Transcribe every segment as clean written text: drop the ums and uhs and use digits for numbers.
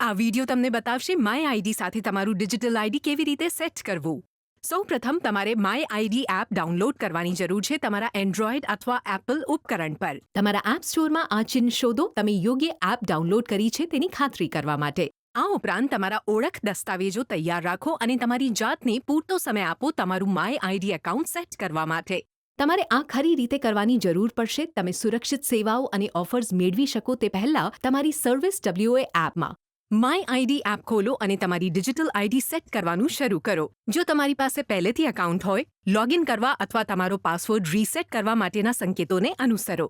આ વિડિયો તમને બતાવશે માય આઈડી સાથે તમારું ડિજિટલ આઈડી કેવી રીતે સેટ કરવું. સૌપ્રથમ તમારે માય આઈડી એપ ડાઉનલોડ કરવાની જરૂર છે તમારા એન્ડ્રોઇડ અથવા એપલ ઉપકરણ પર. તમારા એપ સ્ટોરમાં આ ચિહ્ન શોધો તમે યોગ્ય એપ ડાઉનલોડ કરી છે તેની ખાતરી કરવા માટે. આ ઉપરાંત તમારા ઓળખ દસ્તાવેજો તૈયાર રાખો અને તમારી જાતને પૂરતો સમય આપો તમારું માય આઈડી એકાઉન્ટ સેટ કરવા માટે. તમારે આ ખરી રીતે કરવાની જરૂર પડશે. તમે સુરક્ષિત સેવાઓ અને ઓફર્સ મેળવી શકો તે પહેલા તમારી સર્વિસ WOA એપમાં માય આઈડી એપ ખોલો અને તમારી ડિજિટલ આઈડી સેટ કરવાનું શરૂ કરો. જો તમારી પાસે પહેલેથી એકાઉન્ટ હોય, લોગિન કરવા અથવા તમારો પાસવર્ડ રીસેટ કરવા માટેના સંકેતોને અનુસરો.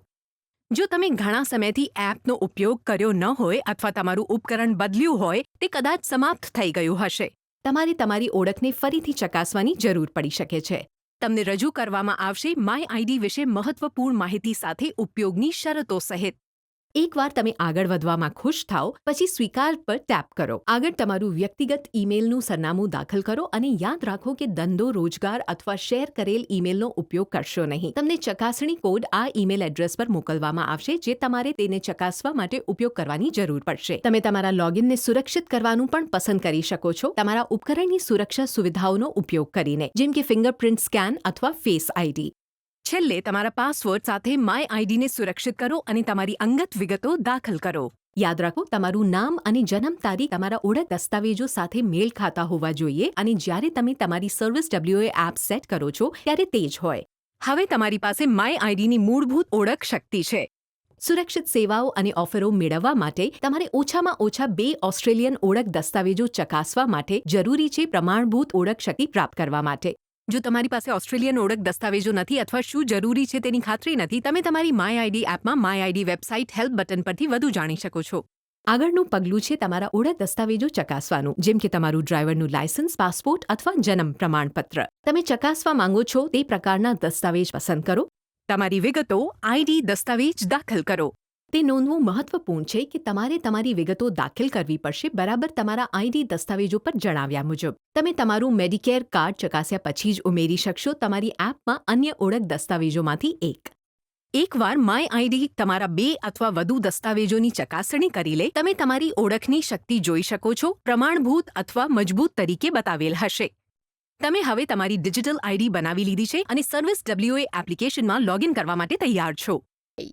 જો તમે ઘણા સમયથી એપનો ઉપયોગ કર્યો ન હોય અથવા તમારું ઉપકરણ બદલ્યું હોય, તે કદાચ સમાપ્ત થઈ ગયું હશે. તમારે તમારી ઓળખને ફરીથી ચકાસવાની જરૂર પડી શકે છે. તમને રજૂ કરવામાં આવશે માય આઈડી વિશે મહત્વપૂર્ણ માહિતી સાથે ઉપયોગની શરતો સહિત. એકવાર તમે આગળ વધવામાં ખુશ થાઓ પછી સ્વીકાર પર ટેપ કરો. આગળ તમારું વ્યક્તિગત ઈમેલનું સરનામું દાખલ કરો અને યાદ રાખો કે ધંધો, રોજગાર અથવા શેર કરેલ ઈમેલનો ઉપયોગ કરશો નહીં. તમને ચકાસણી કોડ આ ઈમેલ એડ્રેસ પર મોકલવામાં આવશે જે તમારે તેને ચકાસવા માટે ઉપયોગ કરવાની જરૂર પડશે. તમે તમારા લોગિનને સુરક્ષિત કરવાનું પણ પસંદ કરી શકો છો તમારા ઉપકરણની સુરક્ષા સુવિધાઓનો ઉપયોગ કરીને, જેમ કે ફિંગરપ્રિન્ટ સ્કેન અથવા ફેસ આઈડી. છેલ્લે તમારા પાસવર્ડ સાથે માય આઈડીને સુરક્ષિત કરો અને તમારી અંગત વિગતો દાખલ કરો. યાદ રાખો તમારું નામ અને જન્મ તારીખ તમારા ઓળખ દસ્તાવેજો સાથે મેળ ખાતા હોવા જોઈએ અને જ્યારે તમે તમારી સર્વિસ WOA એપ સેટ કરો છો ત્યારે તે જ હોય. હવે તમારી પાસે માય આઈડીની મૂળભૂત ઓળખ શક્તિ છે. સુરક્ષિત સેવાઓ અને ઓફરો મેળવવા માટે તમારે ઓછામાં ઓછા 2 ઓસ્ટ્રેલિયન ઓળખ દસ્તાવેજો ચકાસવા માટે જરૂરી છે પ્રમાણભૂત ઓળખ શક્તિ પ્રાપ્ત કરવા માટે. જો તમારી પાસે ઓસ્ટ્રેલિયન ઓળખ દસ્તાવેજો નથી અથવા શું જરૂરી છે તેની ખાતરી નથી, તમે તમારી માય આઈડી એપમાં my ID website help button પરથી વધુ જાણી શકો છો. આગળનું પગલું છે તમારા ઓળખ દસ્તાવેજો ચકાસવાનું, જેમ કે તમારું ડ્રાઈવરનું લાયસન્સ, પાસપોર્ટ અથવા જન્મ પ્રમાણપત્ર. તમે ચકાસવા માંગો છો તે પ્રકારના દસ્તાવેજ પસંદ કરો. તમારી વિગતો આઈડી દસ્તાવેજ દાખલ કરો. તે નોંધવું મહત્વપૂર્ણ છે કે તમારે તમારી વિગતો દાખલ કરવી પડશે બરાબર તમારા આઈડી દસ્તાવેજો પર જણાવ્યા મુજબ. તમે તમારું મેડિકેર કાર્ડ ચકાસ્યા પછી જ ઉમેરી શકશો તમારી એપમાં અન્ય ઓળખ દસ્તાવેજોમાંથી એક. એકવાર માય આઈડી તમારા 2 અથવા વધુ દસ્તાવેજોની ચકાસણી કરી લે, તમે તમારી ઓળખની શક્તિ જોઈ શકો છો પ્રમાણભૂત અથવા મજબૂત તરીકે બતાવેલ હશે. તમે હવે તમારી ડિજિટલ આઈડી બનાવી લીધી છે અને સર્વિસ WOA એપ્લિકેશનમાં લોગિન કરવા માટે તૈયાર છો.